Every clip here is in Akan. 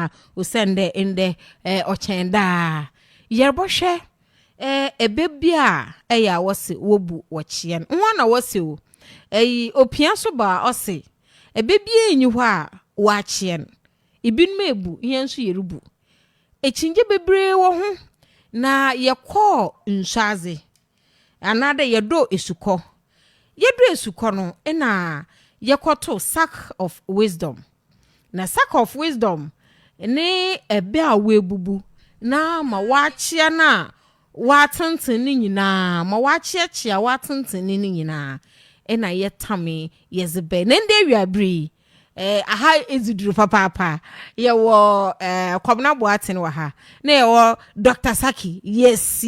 pa usende inde ochenda yerboshe ebebia ya wose wobu wochie nwa na wose o opia so ba ose ebebia enyi ho a wachie ibinum ebu yenso yerubu echinje bebre wo ho na yekọ nsaze anade yedo esuko no na yekoto sack of wisdom na sack of wisdom ne ebe a webubu na ma wachia na watenten ni nyina ma wachia watenten ni nyina na yetame yezebe nende wiabri aha eziduru papa ye wo kwabna boaten wa ha na ye wo Dr. Saki yes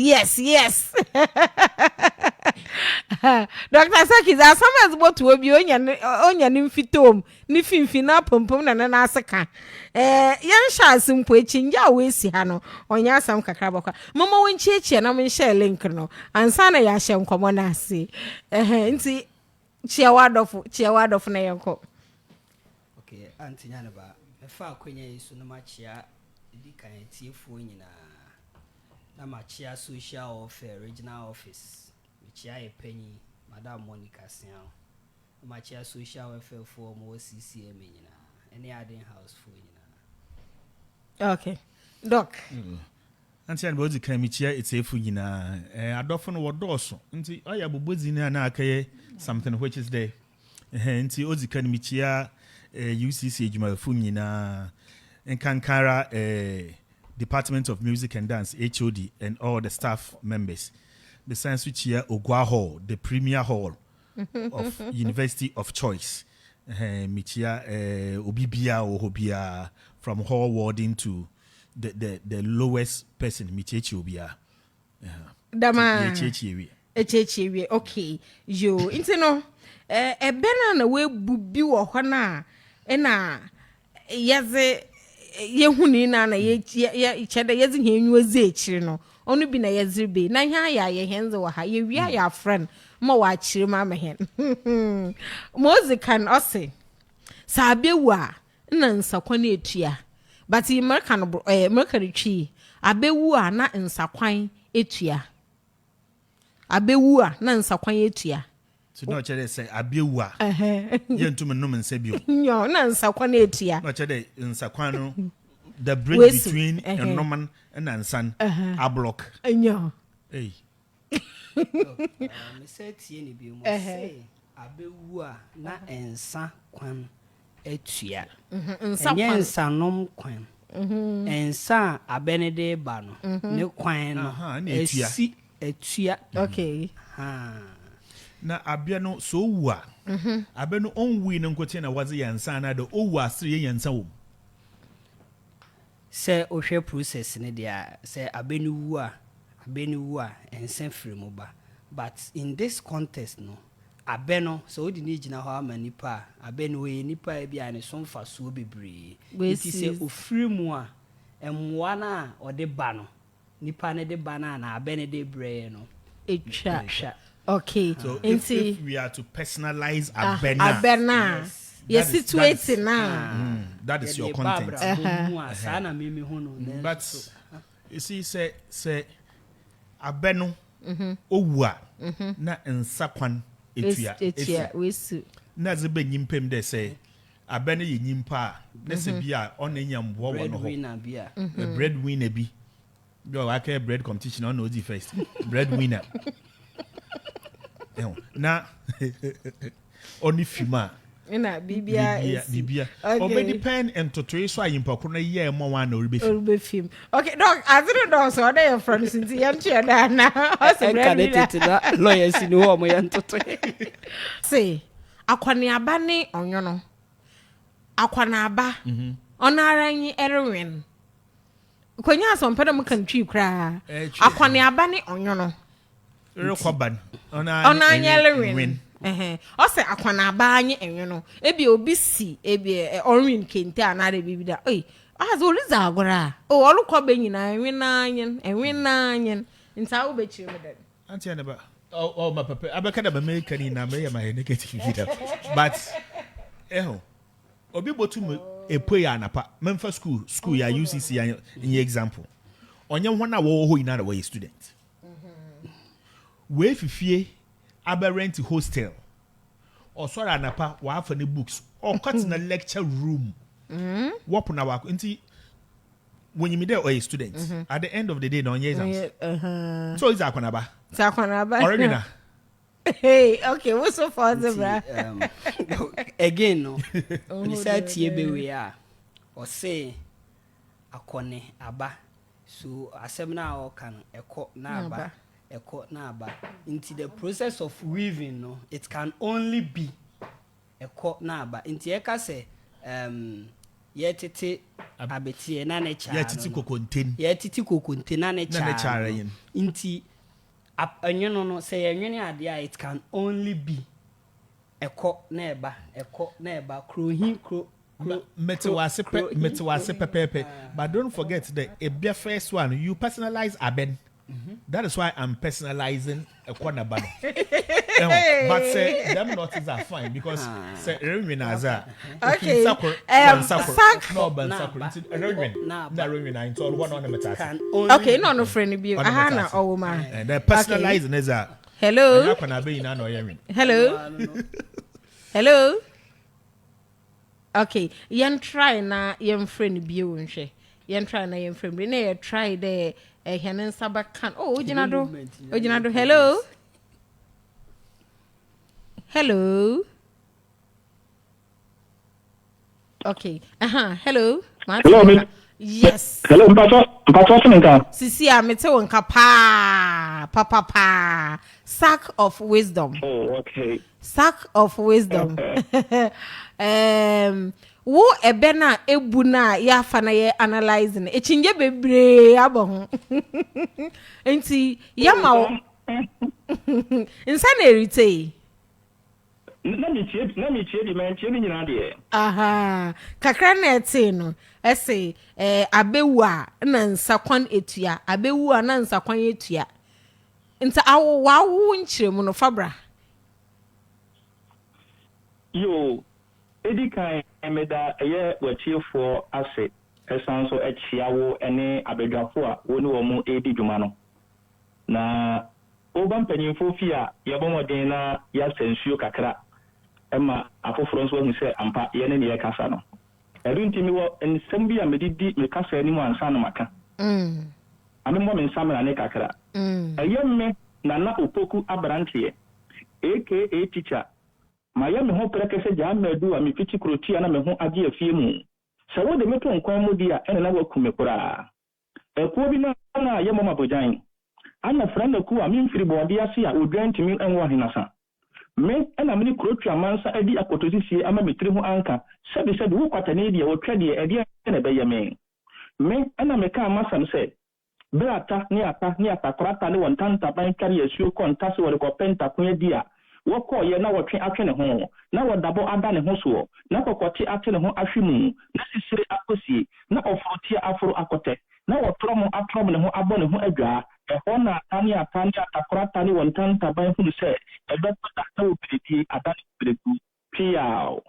Dr. Saki za sometimes botu obi onya ni mfitom ni finfina pompom na aseka yan sha asimpo echinja we si ha no onya asam kakra bokwa mama wonchiechie na men share link no ansa na ya hye nkomo na ase nti chiawadofu na yenko. Okay, anti nyana ba efa akwenya yesu no machia di kan tiefo nyina na machia social office regional office machia epanyi madam Monica Siao machia social welfare for mo CCM nyina any aden house for nyina. Okay, doc anti nyana bozi kan machia etefu nyina adofo no wodoso nti oya bobozi na akaye something which is there nti ozi kan machia UCC ejumafo nyina Nkankara Department of Music and Dance HOD and all the staff members. The science which here Ogwa Hall, the premier hall of University of Choice. Michia Obibia or Hobia from hall warden to the lowest person Michechi Obia. Dama Echechi okay yo intino bena na we bubi wo ho na na yeze yehuni na ye chede yeze henwu ze echiri no onu bi na yeze be na hia ya ye henze wo ha ye wia ya friend ma wa chiri ma mehen mozi kan ose sabewu a na nsakwan etua but American American twi abewu a na nsakwan etua abewu a na nsakwan etua so no chere say abewu a yentum nnum nsabio nyo na nsakwan etua no chere nsakwan no the bridge between Enroman and Ansan a block nyo hey me say tie ni bi mo say abewu a na ensa kwan etua ensa nom kwan ensa abenede ba no ne kwan no esi etua okay na abia no so wu a abia no onwi no nkote na waze yansa na do owu asire yansa wo se ohwe process ne dia se abeni wu a ensa free mu ba but in this context no abeno so odi ni gina ho amanipa abeni we nipa e bia ne so mfa so bebre iti se ofiri mu a emwa na ode ba no nipa ne de ba na abeni de bre no etwa okay so if we are to personalize abena yes situate now that is your content but you see say abeno owu a na nsakwan etua wesu na ze be nyimpem de say abeno ye nyimpa na se bia ona nyambo wo no ho breadwinner bi do aka bread competition on odi first breadwinner na oni fima na bibia obedi pen and to so ayimpa kro na ye mo wan na orbe film okay dog azero dog so dey your friends nti yan tia da na o candidate da lawyers ni ho mo yan toto say akwani aba ni onyono akwana aba onara nyi erwin konya asompeda mu kan twi kra akwani aba ni onyono rekwaban ona nyelewin ose akwana aba anyi enwono ebi obi si ebi orwin kente anare bibida oi azo liza agora o olukwa nyina enwinanyen nta wo bechiri me den anti anaba oh my papa abeka da me kani na me ya my negative video but obi botu a prayer anapa memfa school ya UCC ya in example onye hwana wo ho ina na we student we fifie aberrant hostel or sorry anapa wa afa ne books or cut in a lecture room wop na wa nti when you meet there a student at the end of the day no exams so is akwanaba original. Hey, okay, what's so far the again no research ye be we are or say akone aba so asem na o kan eko na aba into the process of weaving no it can only be eko na aba into e ka say ye tete abeti na ne cha ye titi kokonten na ne cha into no say idea it can only be eko na eba krohin kro metewase pepepe but don't forget the ebia first one you personalize aben that is why I'm personalizing eko na ba but say them notices are fine because say rewin aza okay sack no ban sack rewin na rewin I told one on the metase okay no friend bi aha na owuma and the personalizing is a hello hello okay yen try na yen friend bi wonhwe yen try na yen friend bi na ye try the henen sabakan ojinado hello okay hello yes hello mpato nka sisi amete wonka pa sack of wisdom okay sack of wisdom wo ebe na ebu na ya fa na ye analyzing echinje bebre abo enti ya ma wo insa na erite na mi tie di man tie ni nyina de aha kakra na ete no ese abewu a na nsakwan etua abewu a na nsakwan etua nta awo nchiremu no fabra yo edikan emeda eye wachiefo ase esan so echiawo ene abedwafo a woni wo mu edi dwuma no na oba mpanyimfo fi a yebomoden na ya sensuo kakra ema afoforo nso hu se ampa ye ne ye kasa no erinti mi wo ensem bi a medidi me kasa ani mu ansa no maka amemmo me nsam na ne kakra eyemme na opoku abrantie aka teacher maya me ho prekese jamadu a me fiti kroti ana me ho age afie mu se wo de meto nkwan mu dia ene na wakume kura ekuo bi na ye mama bojan ana franda ku a me mfiri bode ase a odwantimi enwo hinasa me ena me kroti amansa adi akotosisi ama metri ho anka sebe wo kwatane dia wo twade e na be ye me ena me ka amasam se brata ni ata korata ne wontanta ban kare asuo kontase wo ko penta ko dia woko ye na wotwe atwe ne ho na wodabo ada ne ho so na kokoti ate ne ho ahwemu na sisire akosie na ofrotie afro akote na wotrom ne ho abo ne ho adwa eho na ani atakorata ne wontanta ban hu se ebeto da ta opiriti ada ne opiritu piao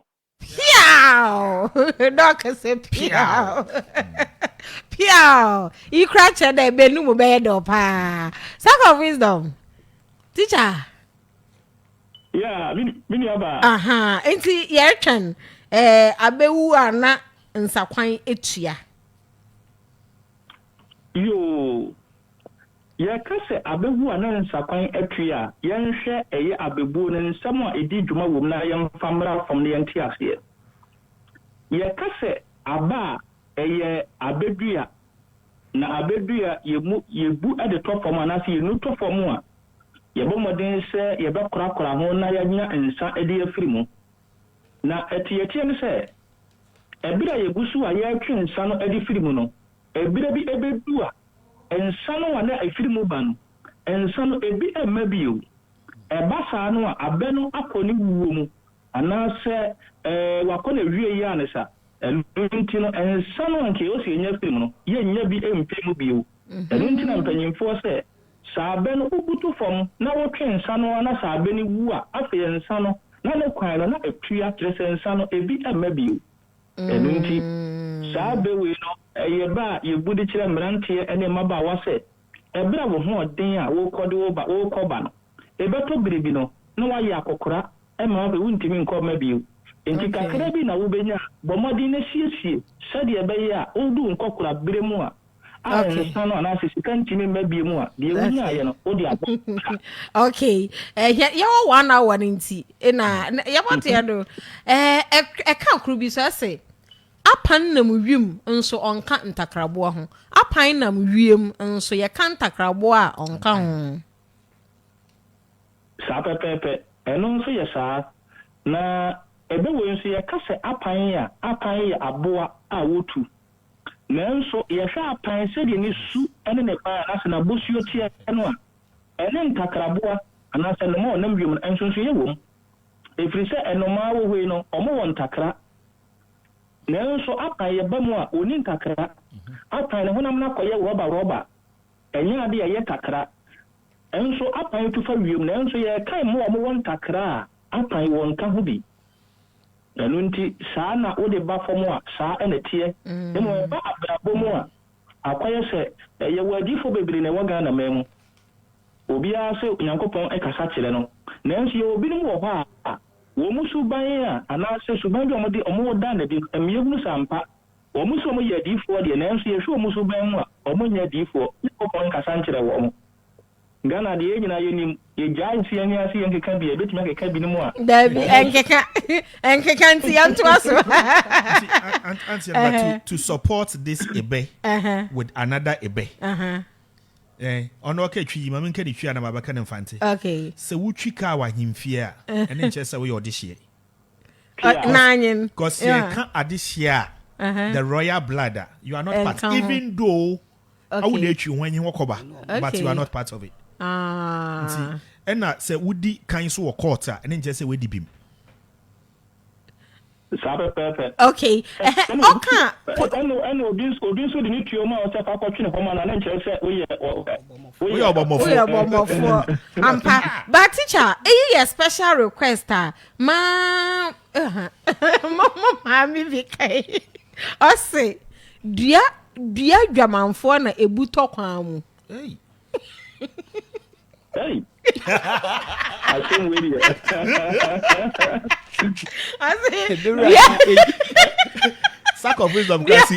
doc say piao ikra che da benu mu be do pa sack of wisdom teacher yeah mini aba enti ye twen abewu ana nsakwan etua yo ye kase abewu ana nsakwan etua ye nhwe eye abebu ne nsam a edi dwuma wom na ye mfamra fam ne yenti ase ye kase aba eye abedua na abedua yebu ade tofom ana se ye nu tofom a yebomoden se yebekora ho na yanya nsa ede afiri mu na etietie ne se ebira yegusu a yatwe nsa no ede firi mu no ebira bi ebedu a nsa no na afiri mu ba no nsa no ebi emma bio eba saa no a abe no akoni wuwo mu ana se wakona wie ya ne sa elunti no nsa no nke o se enya firi mu no ye nya bi empe mu bio elunti na mpanyimfo se sabe no ubutu fom na wotwe nsa no na sabe ni wu a afa nsa no na ne kwan no na atua trese nsa no ebi emma bio ɛno nti saa bewe no ɛyɛ ba yɛbu de kyerɛ mmeranteɛ ɛne mmabaawa sɛ ɛberɛ a wo ho ɔden a wokɔba no ɛbɛtɔ biribi no na wayɛ akɔkora ɛma wopɛ wontumi nkɔ ma bio nti kakra bi na wobɛnya bɔmmɔden no siesie sɛdeɛ ɛbɛyɛ a wodu nkɔkora berɛ mu a nsa no anaasɛ sika ntumi mma bie mu a deɛ wonyaayɛ no wode abɔ okay yɛwɔ 1 hour no nti na yɛbɔteɛ no ɛka koro bi so ɛsɛ apan nam wiem nso ɔnka ntakraboa ho apan nam wiem nso yɛka ntakraboa a ɔnka ho saa pɛpɛɛpɛ ɛno nso yɛ saa na ɛbɛwɔ nso yɛka sɛ apan yɛ aboa a wotu nanso yɛhwɛ apan sɛdeɛ ne su ne ne pan anaasɛ n'abosuo teɛ no a ɛne ntakraboa anaasɛ noma ɔnam wiem no nso yɛ wɔ mu ɛfiri sɛ ɛnomaa wɔ hɔ yi no ɔmo wɔ ntakra nanso apan yɛba mu a ɔni ntakra apan ne honam no akɔyɛ rɔba ɛnyɛ ade a ɛyɛ kakra nso apan tu fa wiem nanso yɛkae mu a ɔmo wɔ ntakra a apan wɔ nka ho bi ɛno nti saa na wode ba fam a saa ɛna teɛ ɛmu ɛba abrabɔ mu a akɔyɛ sɛ yɛwɔ adifo bebree na ɛwɔ Ghana man mu obiara sɛ Onyankopɔn ɛkasa kyerɛ no nanso yɛwɔ binom wɔ hɔ a wɔn mu suban a anaasɛ suban bi a ɔmo da na bi mmiyɛhunu sampa wɔn mu sɛ ɔmo yɛ adiifoɔ deɛ nanso yɛhwɛ ɔmo suban mu a ɔmo nyɛ adiifoɔ Onyankopɔn nkasa nkyerɛ wɔn Ghana deɛ nyinaa yɛnim yɛgyaa nsi ani ase yɛnkeka bi ɛbɛtumi akeka bi no mu a dabi ɛnkeka nti yɛntoa so but to support this ebe with another ebe ɔno ɔka twi yi ma menka ne twi a na mabɛka ne mfante sɛ wotwi kaa wahemfie a ɛne nkyerɛ sɛ woyɛ ɔdehyeɛ nanyen because yɛka adehyeɛ a the royal blood you are not part even though I would let you when you walk over, but you are not part of it. And na say would kind so quarter and then just say we did him. Okay. Okay. And this so the new Tioma or Sapa Homan and then say we are but teacher, a special request ma mommy VK. I say, dear dwamanfo na ebuto kwan mu. Hey. Hey. I think we did. I say, sack of wisdom class A.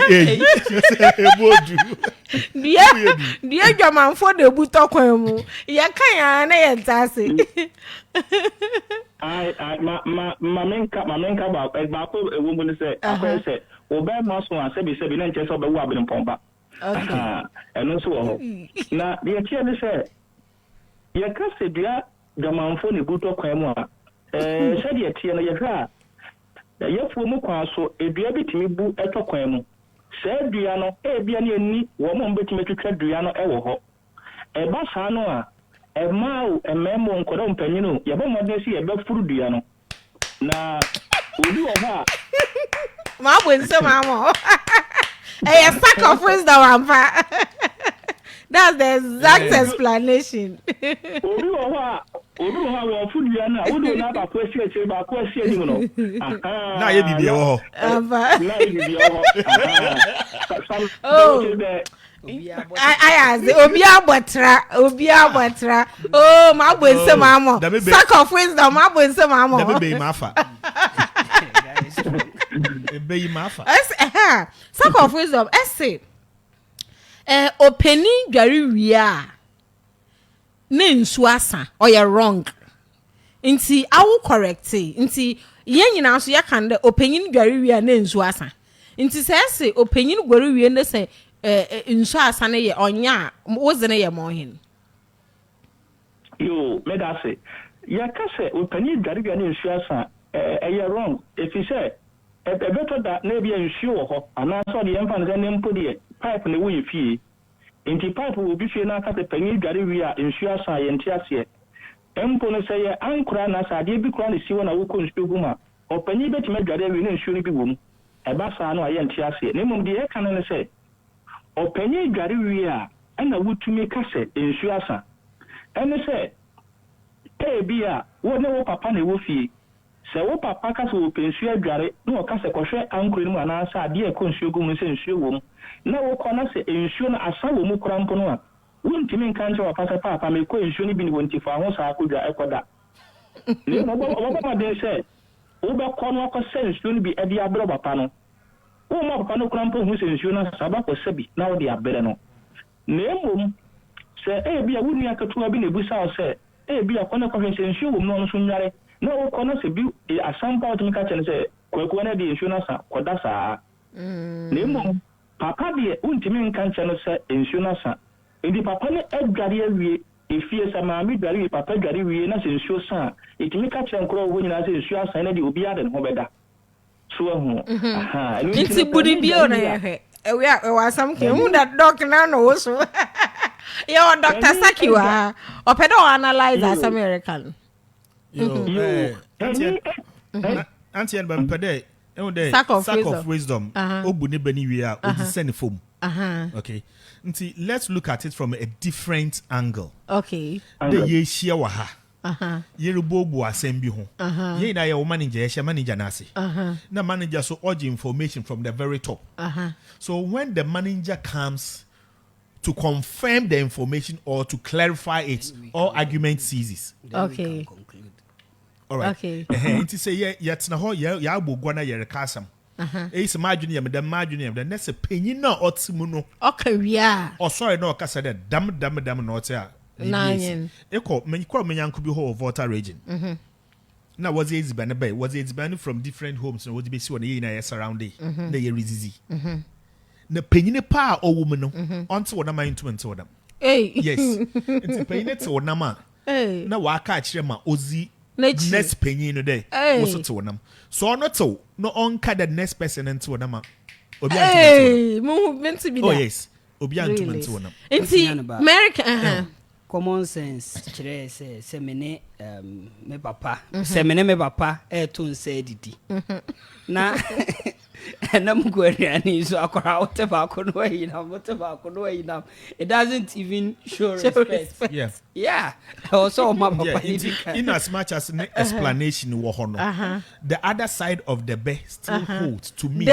Dear dwamanfo na ebuto kwan mu. Ya kan ya na ye ntase. Mamenka ba ko ewo mu ne se akwa se oba ma so asebi na nche se oba wu abin pompa. Okay. Eno so ho. Na de tie ne se ye ka se dua dwamanfo ne buto kwan mu a se de tie no ye hwa ye fu mu kwan so edua bitimi bu eto kwan mu. Se dua no bia ne ani wo mo betimi twetwa dua no wo ho. Eba saa no a emao ememo nkodo mpanyinu yaba modern si yaba furu dua no na obi wo ha ma bonse mama a sack of wisdom ampa. That's the exact explanation. Obi wo ha wo furu dua na wo do na ba ko esi ni no na ye bibie wo ho ampa na ye bibie wo ho Obi abotra. Oh, my boy, say mama. Sack of wisdom, my boy, say mama. Be mafa. Be mafa. Sack of wisdom. Say, opening dwari wia. Ne nsu asa. Or you're wrong. Inti, I will correct it. Inti, yen nyina so yakan de opening dwari wia ne nsu asa. Inti say opening dwari wia ne say nso asane ye onya wozene ye mohin yo medase ya kase opani dware ne nsu asa eye wrong if you say better that na bia nsu wo ho ana so de yemfa ne mpo de pipe ne wo ye fie enti pipe wo bi fie na kase pani dware wi a nsu asa ye nti ase empo no say ye ankura na sa de bi kura ne siwo na wo ko nsu guma opani betime dware wi ne nsu ne bi wo mu eba sa no aye nti ase ne mum de ye kan ne say openye dware wi a na wutumi kase ensu asa ene se bia wo ne wo papa na wo fie sɛ wo papa ka sɛ wɔpɛ nsuo adware na wɔka sɛ kɔhwɛ ankoro no mu anaasɛ adeɛ ɛkɔ nsuo gu mu sɛ nsuo wɔ mu na wokɔ na sɛ nsuo no asa wɔ mu kora mpo no a wontumi nka nkyɛ wapa sɛ papa mekɔ nsuo no bi ne wɔntifa ho saa akɔdwa ɛkɔda na ɔbɔbɔmaden sɛ wobɛkɔ no akɔsɛ nsuo no bi ɛde abrɛ papa no woma papa no kora mpo hu sɛ nsuo no asa bakɔsɛ bi na wode abrɛ no na mmom sɛ ebi a wo nua ketewa bi na ebusa wo sɛ ebi a kɔne kɔhwɛ sɛ nsuo wɔ mu no nso nware na wokɔ no sɛ bi asampa wotumi ka kyerɛ sɛ kwakuwa no de nsuo no asa kɔda saa na mmom papa deɛ wontumi nka nkyerɛ no sɛ nsuo no asa nti papa no adware awie efie sɛ maame dware wie papa dware wie na sɛ nsuo sa a ɛtumi ka kyerɛ nkorɔ wo nyinaa sɛ nsuo asa na de obiara de ne ho bɛda so ahu nti budi bio na yɛhwɛ ɛwɔ asam ke hu da doc na no wo so yo Dr. Saki wa ɔpɛ dɛ analyze as American Auntie and Bampede, sack of wisdom. Obu ne beni we are send foam. Okay. Nti let's look at it from a different angle. Okay. The ye shia wa ha. Ye rubobu asem bi ho. Ye na ye manager, ye manager nasi. Na manager so urge information from the very top. So when the manager comes to confirm the information or to clarify it, all argument ceases. Okay. All right. Okay. Nti say yet na ho ya abogwa na yere kasam. Is margin yam the margin yam the next penny na otimu no. Okay, yeah. Oh sorry no ka say dam no otia. Nine. Eko me kwa me yanku bi ho Volta region. Na was eziban be was eziban from different homes no would be see on ye na surrounding. Na ye rizizi. Na penny ne pa owo mu no. Onto wona man to nto them. Hey. Yes. Nti penny to wona ma. Hey. Na wa ka kire ma ozi next penny no day was to them. So not so no on the next person into them. Hey, movement to be. Oh yes, Obian to them. It's American. Common sense say me papa say me papa to say didi na na mugwani so akora whatever kono ina it doesn't even show respect. Yeah also my papa in as much as an explanation wo hono the other side of the bed still holds to me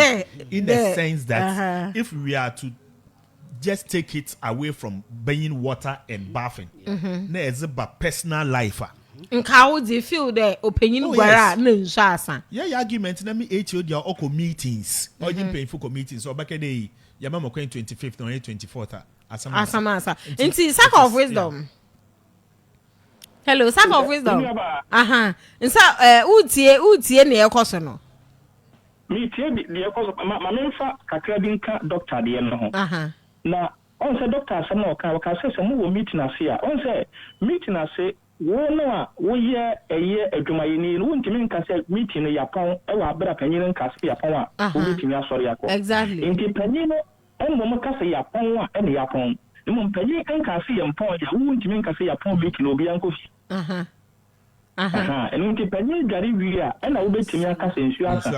in the sense that if we are to just take it away from buying water and bathing. Na ezeba personal life. How do you feel the opinion gwara na nshasa? Yeah, argument na me HO dia oko meetings. Or you paying for meetings or back a day ya mama ko 25th or 24th Asaase. Inti sack of wisdom. Hello, sack of wisdom. Nsa utie na ekoso no. Me tie bi de ekoso ma memfa kakra bi nka doctor de no ho. Na on say doctor asem na oka say mu wo meeting ase a on say meeting ase wo no a wo ye eye adwumayeni no ntimi nka say meeting no yapon e wa abra panyin nka say yapon a wo meeting asori yakọ exactly nti panyin no en mo ka say yapon a en yapon mo panyin nka say yapon ya wo ntimi nka say yapon meeting no obi anko fi and nti panyin gari wi a na wo betimi aka say nsu asa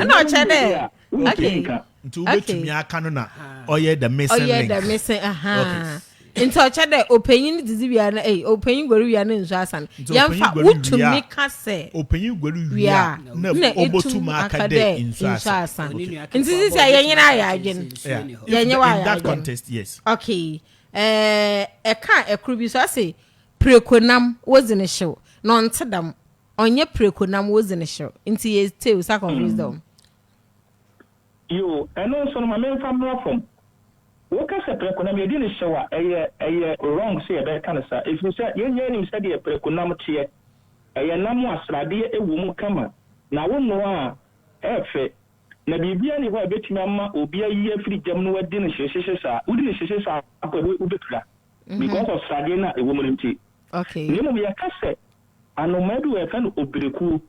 na o che de okay nti wo betumi aka no na oye the missing link nti o che de opanyin dizi wi na opanyin gori wi na nsu asa yamfa wutumi ka say opanyin gori wi na obotum aka de nsu asa nti sisi ayenye na ya adwen yenye wa ya in that context yes okay ka ekuru bi so say prekonam wozine show no ntedam onye prekonam wozine show nti ye tell sack of wisdom yo eno so no ma men famra from wo ka se prekonam ye di ne show a eye wrong say e be kan sa if you say ye nim say de prekonam tie eye nam asrade ewu mu kama na wo no a efe na bibia ni ho e betumi ama obi ayi afiri jam no wadi ne hyehye sa wudi ne hyehye sa akwa wo betura because of srade na ewu mu nti okay ni mo ya ka se anomadu e kan obireku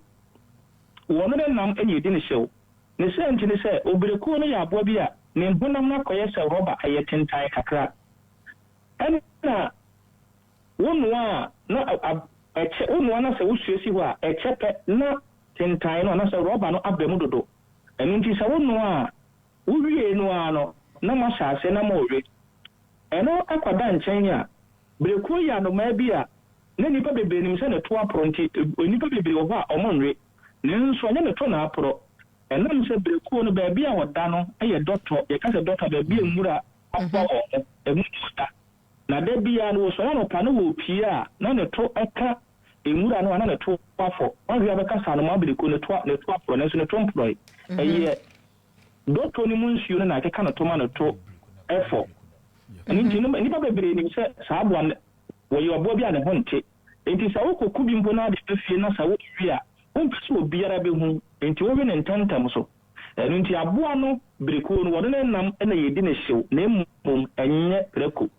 wono de nam enye di ne show ne se nti ne se obireku no ya aboa bi a ne honam na koye se roba ayetentai kakra na wonu a na eche wonu na se wusuesi ho a echepe na tentai no na se roba no abamu dodo eni nti se wonu a wuwie no a no na ma Asaase na ma owe eno akwada nchen a bireku ya no ma bi a na nipa bebe nim se ne to apronti nipa bebe wo ho a omonwe nenso anya ne to na apro enam se brekuo no ba bia woda no eye doctor ye ka se doctor ba bia mura afa o emu sta na da bia no so na pa no wo pie a na ne to eka emura no na ne to afọ o ria be ka sa no ma brekuo ne to afọ ne so ne to employ eye doctor ni munsuo no na ke ka no to ma no to efo ani ntino ni ba bebre ni se sa abo wo ye obo bia ne ho nte enti sa wo koku bi mpo na de fie na sa wo wi a umpisi obiara be hu enti wo ne ntantam so enti aboa no breko no wode nam na yedi ne hyew na emum enye breko.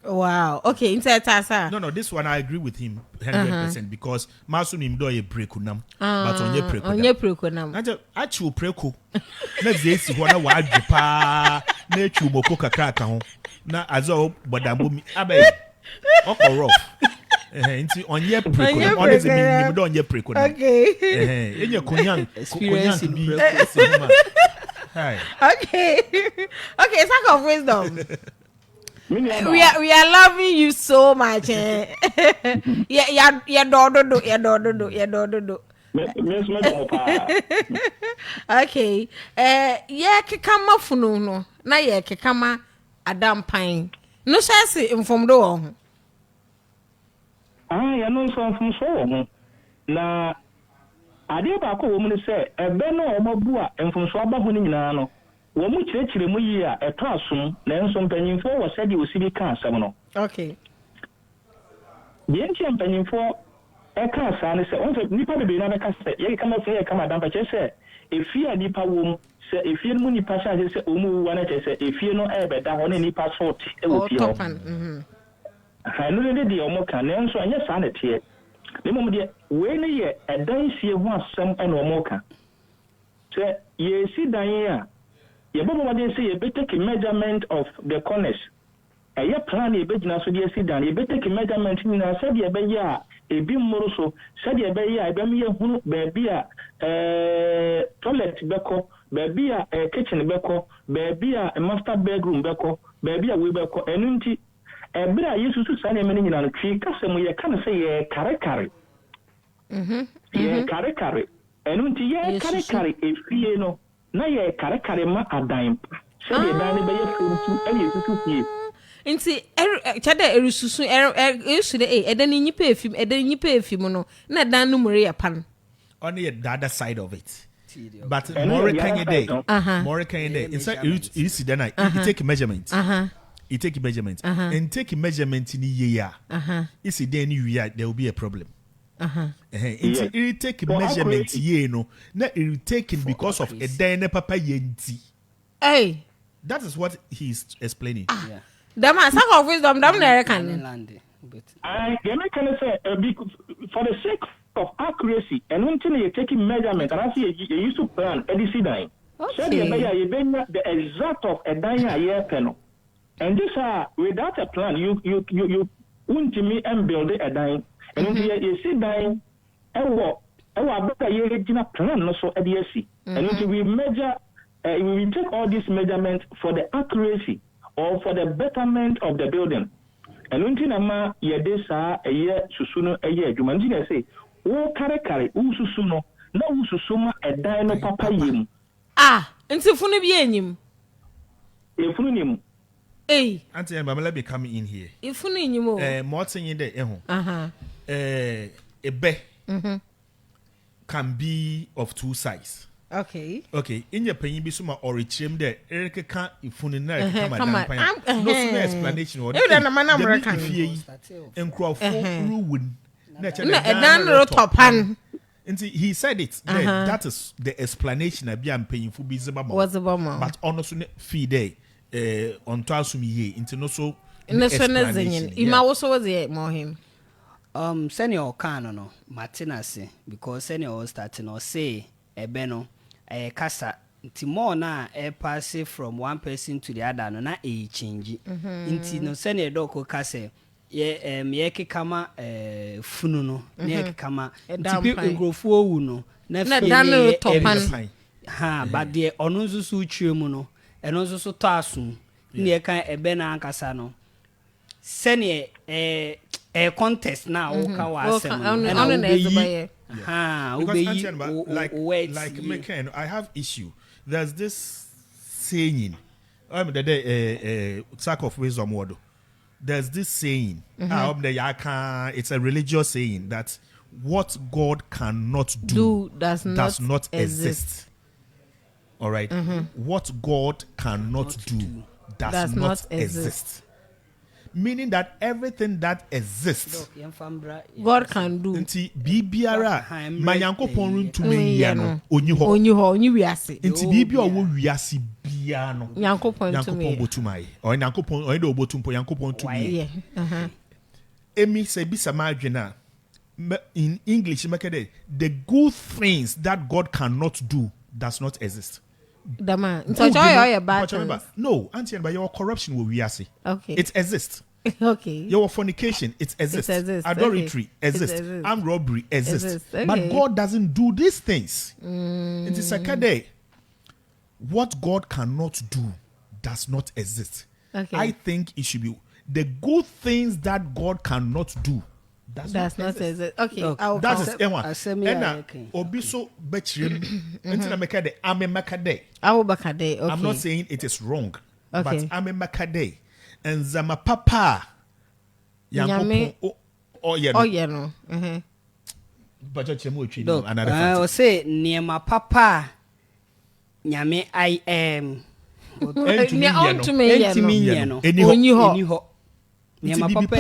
Wow. Okay, Tasa. No, this one I agree with him 100% because Masu nim do a breko nam but onye breko nam. Achu breko. Na zesi ho na wa adwepa na atwu moko kakra ka ho na azo bodambo mi abai. Rough. Nti onye preko na honestly me don onye preko na okay enye konyan bi hi okay sack of wisdom. we are loving you so much ya do okay ye kekama funu no na ye kekama adampan no shase inform do ho ya no so from so na ade ba ko wo mu se ebe no o mabu a mfumso aba ho ni nyina no wo mu kirekire mu yi a eto asom na enso mpanyimfo wo sade osibi ka asam no okay bien ti mpanyimfo e ka asa ne se onse nipa bebe na be ka se ye kama fe ye kama dan pa che se efia nipa wo mu se efie mu nipa sha se o mu wa na che se efie no e be da ho ne nipa sort e wo fie ho no ne de o mo ka ne nso anya sa na tie ne mom de we ne ye edan sie ho asem e no mo ka se ye si dan ya ye bobo ma de se ye be take measurement of the corners ye plan ye be gina so de si dan ye be take measurement ni na se de be ya ebi mmoro so se de be ya e be me ye hunu ba bia toilet beko ba bia kitchen beko ba bia master bedroom beko ba bia we beko enunti ebra yesu su sa na emene nyina no twi kasem ye kan se ye kare ye kare enunti ye kare efie no na ye kare ma adan se ye dan ne be ye funtu ene susu fie nti chada erususu esu de edan nyipa efim no na dan no mure ya pan on the other side of it but more can you day inside you see then you take measurements you take measurements and take measurement in a year it's then there will be a problem it take measurement no it taken because of a day papa yenti hey that is what he's explaining the man sack of wisdom dam na can I can say for the sake of accuracy and until you taking measurement and I see you used to plan edisi dan so the exact of a dan a year penal. And this without a plan, you want me and build a dime. And you see dime, better you plan no so ADSC. And we measure, we take all these measurements for the accuracy or for the betterment of the building. And until nama ye this a year susuno a year. You imagine I say, oh kare susuno, no susuma a dime no papa yim. Until funu bi enyim. Efunim. Hey, Auntie, let me come in here. If you need more, more thing in there, a bed can be of two sides. Okay. In your penny be some or chim there, Erica can't if you know no explanation or and crowd ruin. He said it. That is the explanation I be am paying for business. But honestly, fee day. On Tasumi ye into no so explanation. Ima also was it more him. Senior Canono, Martinase, because senior starting or say a beno, a casa, Timona, a pass from one person to the other, no, not a change. Into no senior doko case, ye kama fununo, near kama, and grow for uno, never topan. But the onuzu chumuno. And also so tasun near kind a bena ankasano. Send a contest now, Like McCann, I have issue. There's this saying, the sack of wisdom word. There's this saying, it's a religious saying that what God cannot do does not exist. All right, what God cannot do does not exist. Meaning that everything that exists, God can do. Nti bibiara manyankopon runtumi ye no onyi wiase. Nti bibia wo wiase bia no Nyankopon botumai o nyankopon o de obotumpo nyankopon tumi. Emi say bisa madwena in English makede the good things that God cannot do does not exist. Dama ntojo bad things. No, auntie, but your corruption will wiase. Okay. It exists. Okay. Your fornication, it exists. Adultery exists. Armed robbery exists. Okay. But God doesn't do these things. It is a kade. What God cannot do does not exist. Okay. I think it should be the good things that God cannot do. Does not exist. Okay. That is Ewan. Ena obiso bechrim. Until I make a day. I'm a makade. Okay. I'm not saying it is wrong. Okay. But I'm a makade. And zama papa Nyame no but I say niema papa nyame I am onyi ho niema papa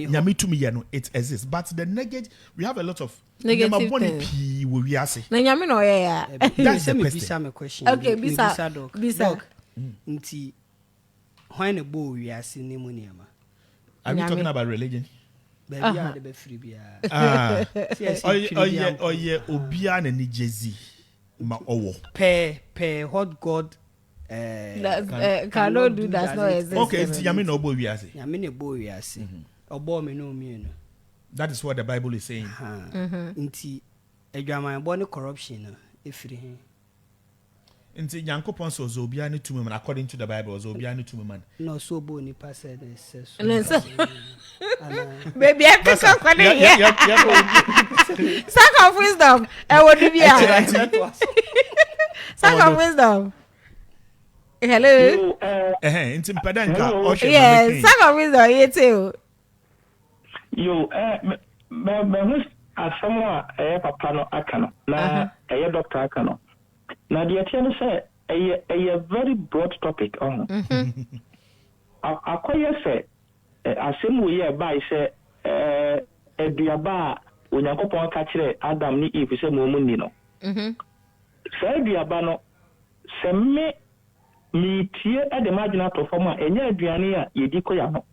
nyame tumi ye no it exists, but the negative, we have a lot of negative things we wiase na nyame no ya that's the question. Okay, bisa nti when a boy we are seeing niema. Are we talking about religion? Baby are the free bia. Obia na ni jezi ma owo. Per what God cannot do does not exist. Okay, nti nyame na obo wiase. Nyame na obo wiase. Obo me no mi no. That is what the Bible is saying. Nti adwaman bo ne corruption na efiri he. Nti Nyankopon so obia ne tumi man, according to the Bible, so obia ne tumi man. No, so bo ni passe de seso. Baby, I pick up on it. Sack of wisdom. I would be Sack of wisdom. Hello. Nti mpadanka o hwe. Yes, sack of wisdom here too. Yo, me who asamo papa no aka no na doctor aka no. Now, the attorney said a very broad topic on. I quite say, as same way by say, a diaba when you go on catch Adam ni if you say Momunino. Say diabano, say me tear at the marginal performer, and your Diania, ye decoyano.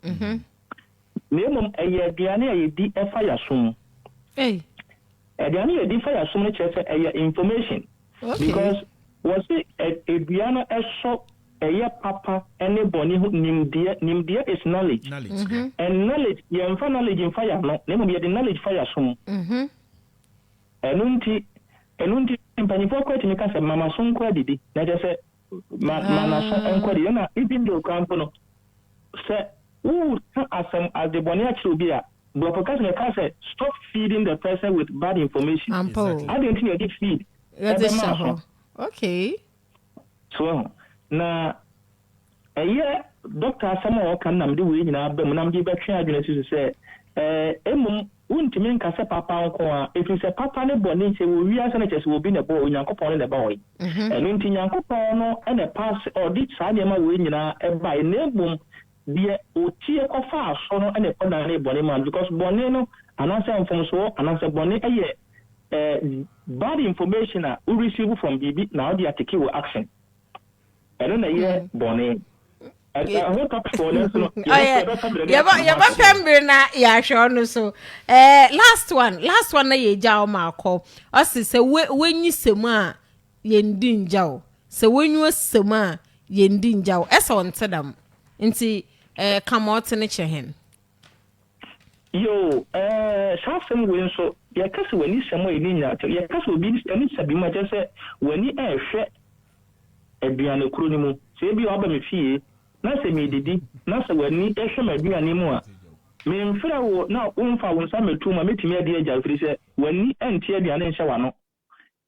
Name a Diania, ye de a fire soon. Hey, a Diania, de fire so much as a information. Okay. Because was it a Diana so a year papa anybody who nimdia is knowledge. And knowledge, you have knowledge in fire, no, never be the knowledge fire soon. And unti in Panipo to make us a mamma son quadidi. That is a mana son quadiana, even though Campono said, who as the Boniac be a but because the car said, stop feeding the person with bad information. Exactly. I didn't think I did feed. Okay. So now a year doctor someone can nam do we na be nam di be twa adwene to say emum untimi nka se papa nko if you say papa ne boni se wo wi asa na chese wo bi na bo onyankopon ne ba wo enu nti nyankopon no na pass audit sa de ma we nyina e ba na ebum de otie ko fa aso no na ko na ne boni man because boni no anase mfom so anase boni eye bad information we receive from BB now they are taking action. I don't know Bonnie. Last one na ye jaw mako. Us say when you sema yendin jaw. So when you sema yendin jaw. Esa on tedam. Inti come out ne chehen. Yo, something when so ya kasi when you some way in ya kasi will be any sabi ma just say when you share aduane kuro ni mu se bi oba me fie na se me didi na se when you share aduane mu a me mfra wo na umfa wonsa metuma metimi ade agya firi se wani enti aduane nhye wano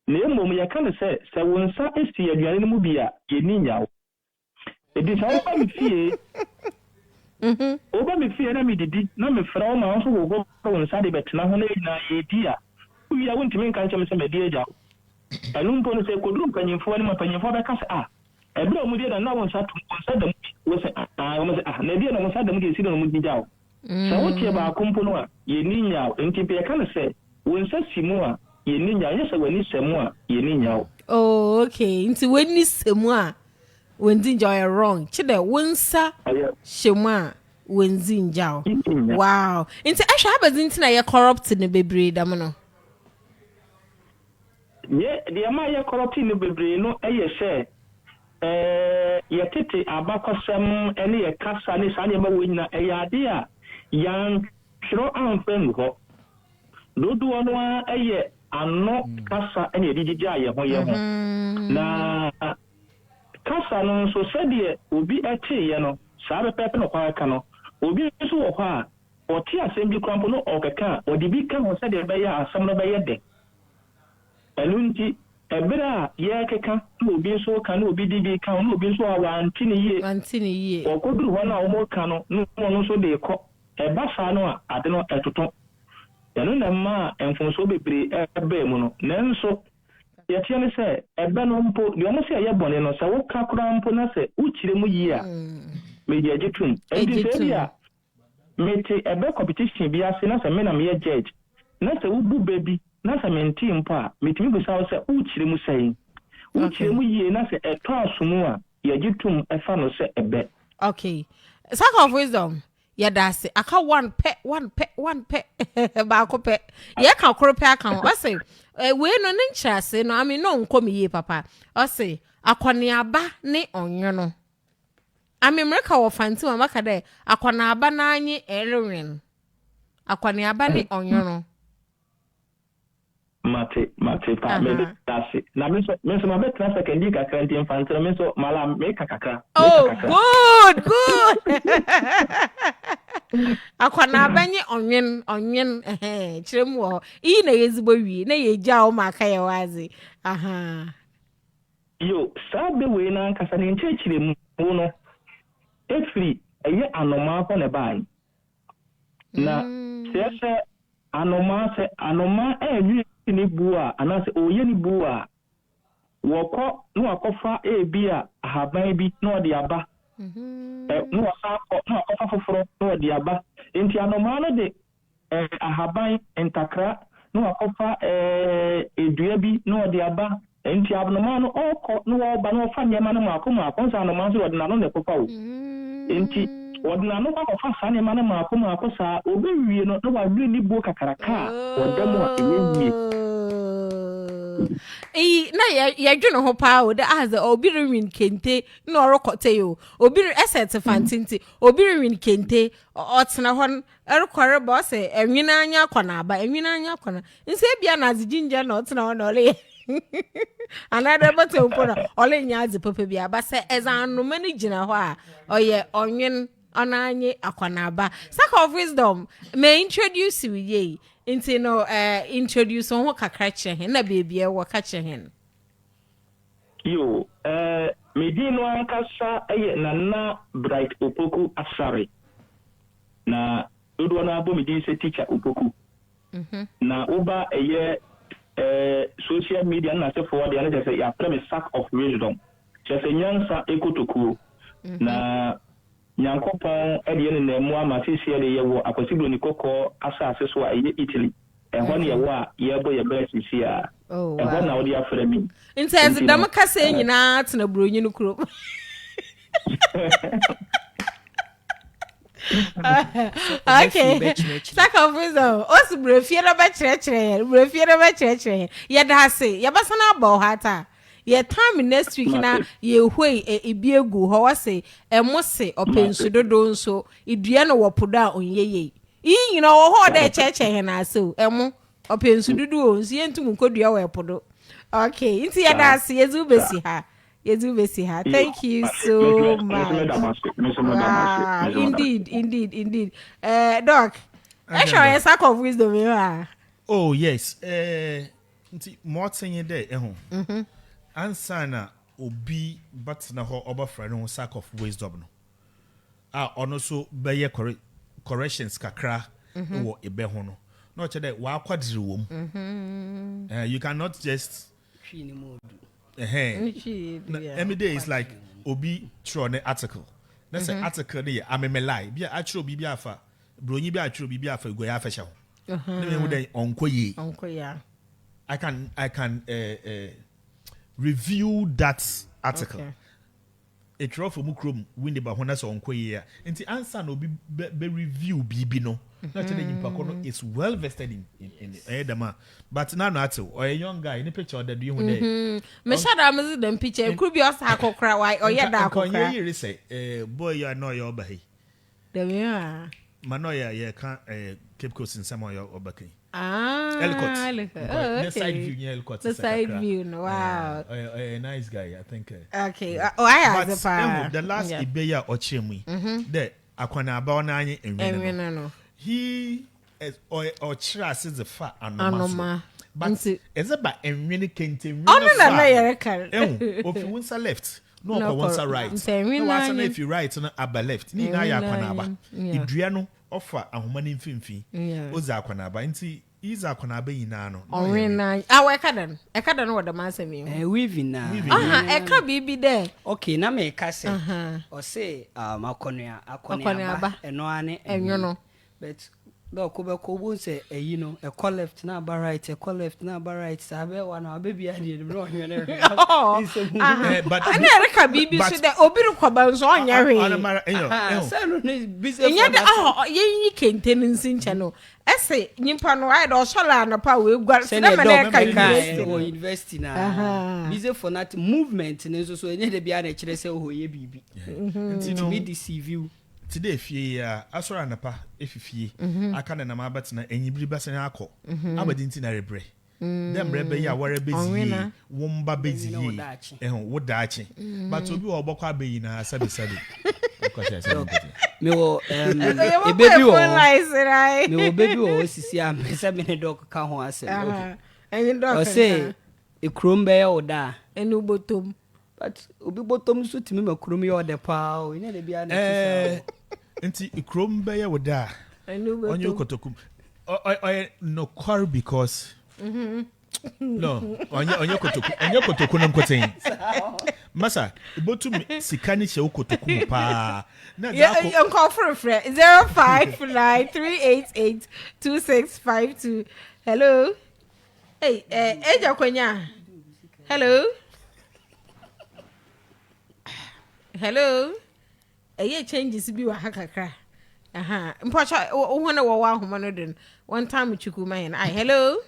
na emom ye kan se wonsa esi aduane no mu bia ye ni nyawo edi sa oba me fie oba me fie na me didi na me fra o ma so go wonsa de betena ho na ina ye di a wi a wontimi nka nche me se me di agya enu mpo no se koduru panyimfo ni mapanyimfo be ka se ebra mu di na wonsa to wonsa da mu wo se na di na wonsa da mu di si no mu di jawo sa wotie ba akompo no a ye ni nyawo enti pe kan se wonsa simu a ye ni nyawo ye se wani semu a ye ni nyawo oh okay nti wani semu a wenzi njawo wrong chide wonsa shemu a wenzi njawo wow nti ahwa abazi nti na ye corrupt ne bebre dam no ye de ma ye corrupt ne bebre no eye se ye tete abakosem ene ye kasa ne sa ne ma wonyina eye a yan hro anfen ho dodo no eye ano kasa ene digigi aye ho ye ho na kasa no so sede obi eteye no sa be pepe no kwa ka no obi so wo kwa oti asem bi krampo no okeka odi bi ka ho sede be ya asem no be ye de elunti ebra ye keka obi so ka no obi di bi ka no obi so awa antini ye okoduru ho na omo ka no no so de ko eba fa no a ade no etoto eno na ma enfonso bebre ebe mu no nanso ye tie ne se ebe no mpo de omo se ye bone no se wo ka kura mpo na se uchire mu yi a media jitum enti se bia meti ebe competition bi ase na se me na me judge na se wo bu baby na se menti mpo a metimi bu sa se uchire mu sei uchire mu yi na se eto asomu a ye jitum efa no se ebe okay sack of wisdom ya dase aka one pe ba ko pe ye ka koro pe aka o say we no ne nkyase no ami no nkom yi papa o say akoniaba ne onyo no ami mreka wo fanti ma maka de akoniaba na anyi erewin akoniaba ne onyo no mate pa me dase na me so ma be transfer kendi kakra nti infanti me so mala me kakra oh good akwana abanye onyen chirem wo yi na yezigbo wi na yeja o maka ye wazi aha yo sabe we na nkasa ne nchechire mu no efri eye anoma ko ne bai na se anoma enwi ni bua anase oye ni bua woko no akofa ebia ahaban bi na odi aba no akofa foforo na odi aba enti anoma no de ahaban entakra no akofa edua bi na odi aba enti anoma no oko no oba no fa nyema no makoma akonsa anoma so odi na no ne kofa wo enti odina no akofa sa nyema no makoma akosa obewie no no wa wi ni buo kakaraka odamo ewie na ya dwene ho pa o de aza obi rewin kente na orokote yo obi asset fantinti obi rewin kente otena hon erokore bo se enwina anya kwana aba enwina anya kwana nse bia na azijinja na otena hon ole another bottle upona ole nya azi pepe bia ba se ezanu mani gina ho a oye onwen onanye akwana aba sack of wisdom may introduce we ye inti no introduce on kakra kire na baby e wo ka kire yo medino ankasa nana bright opoku asare na odo na abo medin se teacher opoku na oba social media na se forward ya na se ya preme sack of wisdom se nyansa ekotoku na nyankopon ede ne mu amasisi ede yewo akwasibro ni kokko asase so aye Italy ehon yewo a yebo ye blessisi a ehon na odi afre mi nti ezidam kase nyina tena bronyi no kuro okay sack of wisdom os brefie na ba kire ye da se ye basana aba hata ye time next week na ye hwei ebiegu ho wase emose opensu dodo nso idua no wopodo a onyeye yi na wo ho da cheche na so emu opensu dodo nso ye ntum nkodua wo epodo okay nti ye da se ye zu besi ha Yezu Besiha. Thank you so much. Wow. Indeed. Doc, I show a sack of wisdom here. Oh yes. More thing there. Answer na obi but na ho oba friend no sack of wisdom no. Ono so beye corrections kakra wo ebe ho no. No che that wa kwadiri wom. You cannot just every day is like obi throw an article. Let's say article there amemela bia atro bibia afa bronyi bia atro bibia afa go ya fasha ho. No me dey onkoye. I can review that article. A draw for mukrom win ba hona so onkoye. Nti answer no be review bibi no. Not telling you Pacono is well vested in Edama. But now not or a young guy in the picture that you would Meshada them picture could be us hako cry or yeah that you say boy you are no your bahy. There we are. Manoya yeah can't Cape Coast in some of your obaki. The side view Elcott. The side view, wow. A nice guy, I think. Okay. I have the last Ibeya or Chimwe. There Aquana Bawanani and he or Chras is a fat anoma. But is about a really can't if you once left, no once right. If you right on a left, Nina Yakonaba, Idriano offer a woman in Finfi, Ozakonaba, and see. Iza kona be inano. Orina. I can't know what the man say me. Weaving now. I can't be there. Okay, na me kase. Or say akonia enoane and you know. But do ko won say you know a call left na bar right, a call left na bar right. Sabe one our baby adi no you know. But I never bibi so the obiru kwaba so onya hwe. Say no busy. Ye kenten nsin channel. Ese nyimpa no I do sola na pa we gwa se na me ka university na busy for that movement nso so enye de bia na kire se ho ye bibi. To be deceive you. Today fie asora na pa efifie aka na ma betena enyibiri bese na akọ abadinti na rebre dem rebe ya wore bezi womba bezi wo daachi but obi wo bokọ abeyi na sabi me wo baby wo sisi am se me ne dog ka ho ase enyi dog o say e krombe ya oda enu botom but obi bottom so timi makrom ye ode pa o ine de bia na kisa nti ikrom be ye woda onye kotokum no car because no onye kotoku no mkoten masa ibotu sikani che kotoku pa na you call for a friend 0593882652 hello hey eja kwenya hello changes bi wa hakakra mpacha wo na wo wa ahoma no den one time chuku man hello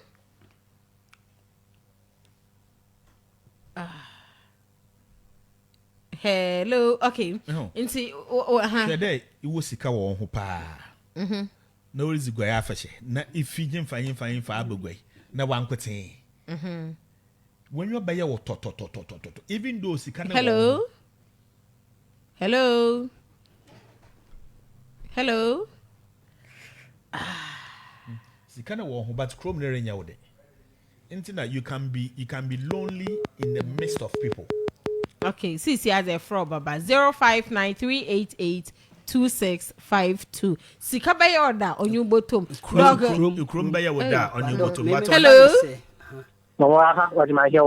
hello okay nti today iwo sika wo ho pa na orizi gwa ya fashe na ifije mfanyimfa abegwai na wankwete when you buy your to even though sika na hello sika na wo ho but chrome na renya wo de intina you can be lonely in the midst of people. Okay, see as a fraud baba 0593882652. Sika buy order on your bottom. Chrome buy order on your bottom. Hello. What am I here?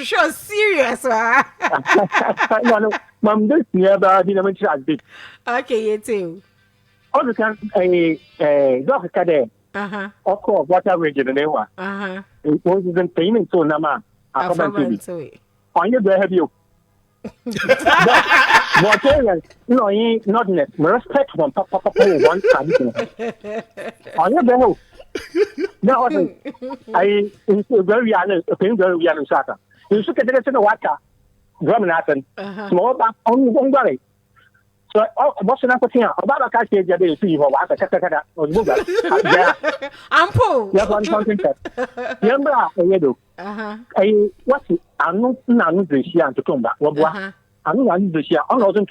Show serious. Mom, this nearby didn't charge big. Okay, you too. All the time, a doctor there. Of course, water region and they were. It wasn't payment so Nama. I comment to it. On your have you. Whatever, not respect from Papa one time. On your bell. No, I very honest, very young Saka. You should get it in the water. Drum Nathan. Small back only one guy. So what's an apple about a catch the day see what I said or move that. Ampo. Yeah, one something that. Yamba, a widow. What's it? I'm not the Shia to come back. What? I'm not the Shia. I'm not to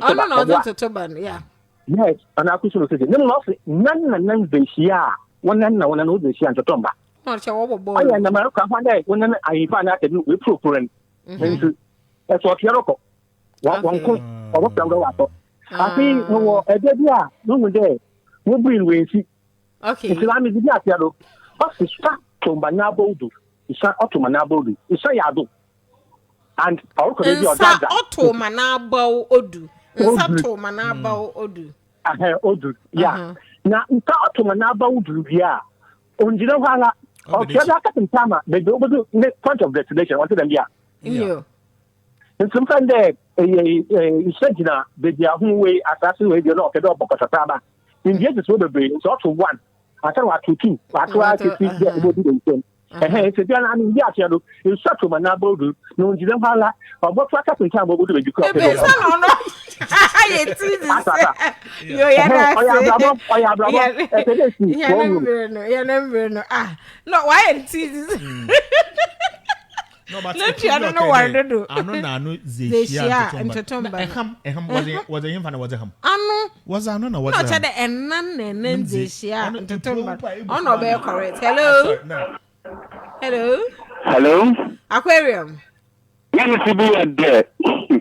come back. Yeah. Yes, and I could say, no, none the Shia. One and one and the Shia to come back. Not your boy. I am American one day when I find out that we prove for him. That's what you're up. One cook or what go I think no, a dead yeah, no day. We'll bring with you. Okay. It's a lamy yellow. What's the start to Manabo do? It's not to Manabo do. It's a yadu. And how could it be Otto Manabo Odu. Sato Manabo Odu. Odu, yeah. Now, in to Manabo do, yeah. On the Hala, or Captain Tama, they go to the point of destination. What to them, yeah. You. And sometimes they said, the Yahoo way, Asaase way, you're not a dog of Sataba. In the end, would be it's also one. I tell what to two. That's why I see the and hence, I mean, yes, you such a manabo, no, you don't have or what happened time would be because no, why it No, but I don't know what to do. I know Zeshia and Totomba. Was a infant was a hum. Was I don't know not what and none and then Zeshia and Totomba. Oh, no, very correct. Hello. Hello. Aquarium. Yes, to be a day.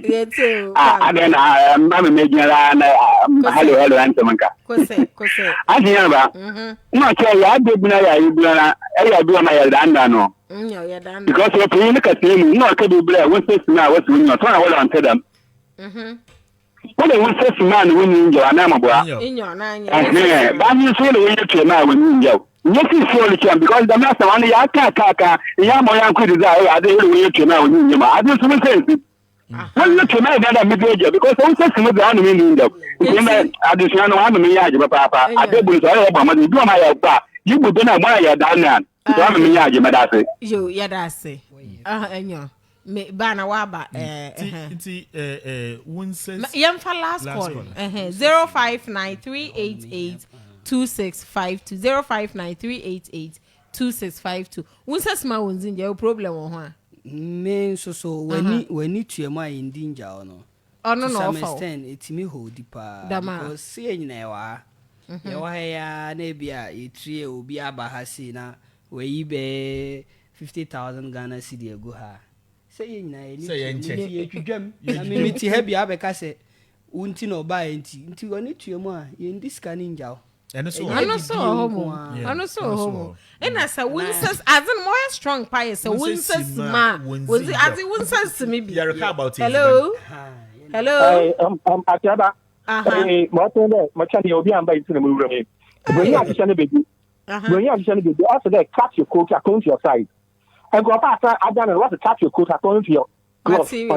Yeah, too. Again, I'm making hello, Antamanka. Kose. I hear about. No, I did not. I do my dano. Because you're paying the casino, no, I could be black. What's this now? What's when you're trying to hold on to them? What a one such man winning your Anamabua. In your 9 years. But you saw the way to now when you go. Yes, it's for the champ because the master on the Yaka, Yamoyan could desire. I didn't wait to now when you I just want to say. Well, look to that I'm a because I was just with the enemy window. I just know I'm a Miyagi, Papa. I did with all of my do my bar. You would not buy your down. I'm a Miyagi, Madase. You, Yadase. And you. Bana Waba. Yam for last call. 059388. 2652 0593882652. What's my ones in your problem or men so when you to my in danger or no? Oh no, no, understand it's me hold deeper because seeing now, your hair, nebia, a tree will be a bahasina where you be 50,000 Ghana cedi go ha. Saying, you jam, I mean, it's heavy abacase, won't no buy into one to your ma in this canning. And so homo. And so homo. And as a winsers, as a more strong pious, a winsers ma was it as it winsers to me. Hello. Hello. Ataba. Machani will be unbait to the movie. When you have to send a baby, when you have to send a baby, also they cut your coat according to your size. And go past I've done a lot to touch your coat according to your clothes. I am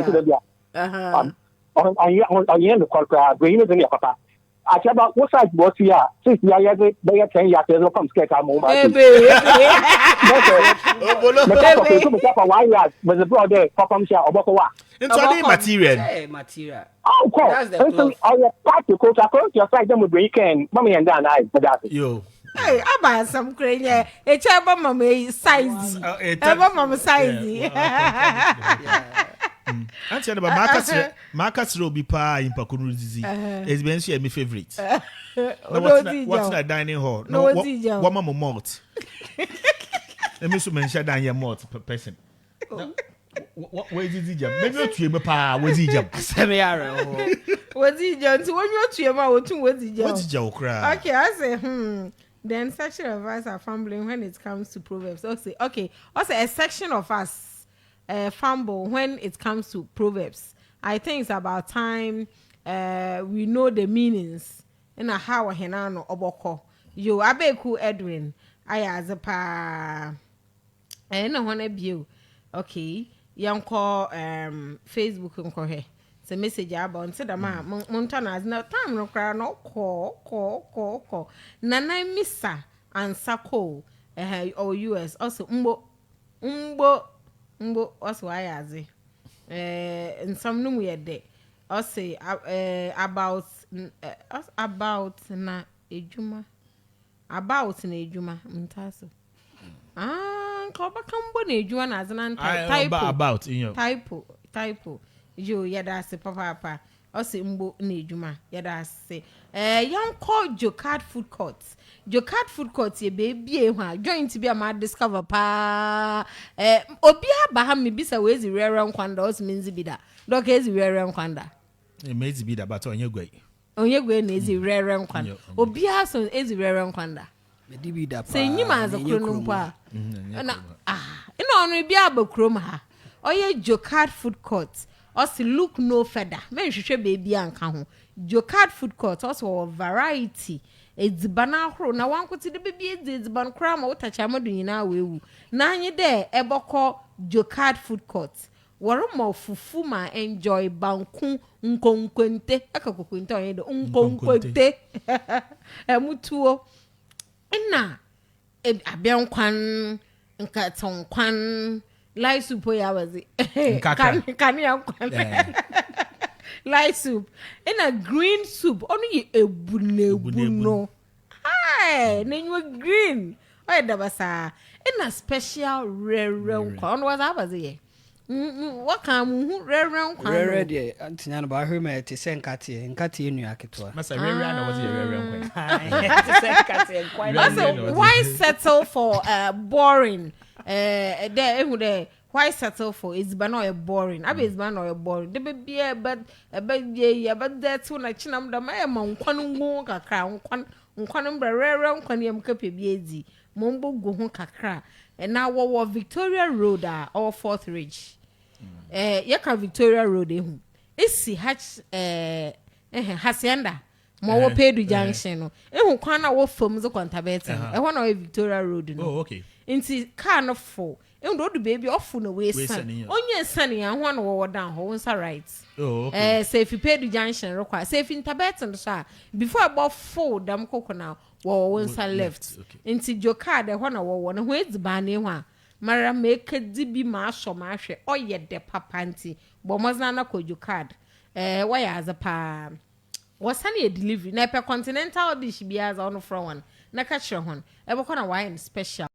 the call bring it in your papa. I tell about what size was here. Since you are there 10 years, there's no come scared. I'm over. Was a brother, Papa Shah, or Bokowa. It's only material. Oh, cool. I will pack your coat across your side, then we break in. Mommy and Dan, I, but that's you. Hey, I buy some crane. A child mamma size. Mamma size. Auntie Marcus Roby Pa in Pakunu disease. It's been my favorite. What's that dining hall? No, one more malt. Let me mention that your malt per person. Where is it? Maybe not to your pa. Where's it? What's it? So when you're to your mouth, what's it? What's joke? Okay, I say, Then section of us are fumbling when it comes to Proverbs. Okay. Also, a section of us fumble when it comes to Proverbs. I think it's about time we know the meanings in a how henano oboko. You abeku Edwin. I as a pa. I know one of you. Okay. Young call Facebook and he. It's a message about the man. Montana has no time no cry no call. Nana missa and Sako or US also umbo also ayazi. And some no we are there. say about na ejuma about na ejuma mtaso nka obakambo na ejuma na azana typo about in your typo yo yada se papa say mbo na ejuma yada se yan call Jocard food court ye baby ho joint bi am discover pa obi aba ha me bisa wezi rere nkwanda os minzi bida doka ezi rere nkwanda mezi bida but onye gwe na ezi rere nkwanda obi ha so ezi rere nkwanda medi bida pa se nyima za kuro no pa na ina onu bi abakrom ha oye Jocard food court osi look no further men hwehwe baby anka ho Jocard food court also variety edzibana ahoro na wankote de baby edzibana kra ma utacha amadu nyina wewu na anye de eboko Jocard food court woroma fufu ma enjoy banku nkonkwente akakokwente onye de nkonkwente emutuo ina abiankwan nkatonkwan light soup ya wazi kan ya nkwan light soup in a green soup only ebunebuno hi nenyo green oy dabasa in a special rare nkwan was abaze what can rare nkwan rare de antinya no ba hwema te nkate enu aketwa masa rare na was rare nkwan te senkate nkwan also why settle for boring there why settle for ezibana or boring abi ezibana or boring de be but that na chinam da ma nkwan ngu kakra nkwan rare nkwan yam kape bi edi mombo go ho kakra na wo Victoria Road or Fourth Ridge yaka Victoria Road ehu esi Hacienda mo wo Pedu Junction no ehu kwan na wo fam zo Kwantabeta ho na Victoria Road no oh okay inti car no for endo do baby off no we san onye san ya ho na wo down ho nsa right oh okay say if Pedu Junction require say if Kwantabeta no so before about full dam kokona wo nsa left inti Jocard ho na wo no ho edziba ne ho a mara make dibi ma aso ma hwe oye de papa nti bo mozna na ko Jocard why as a pa was any delivery na per continental dish bi as on from one na ka kire hon e boko na wine special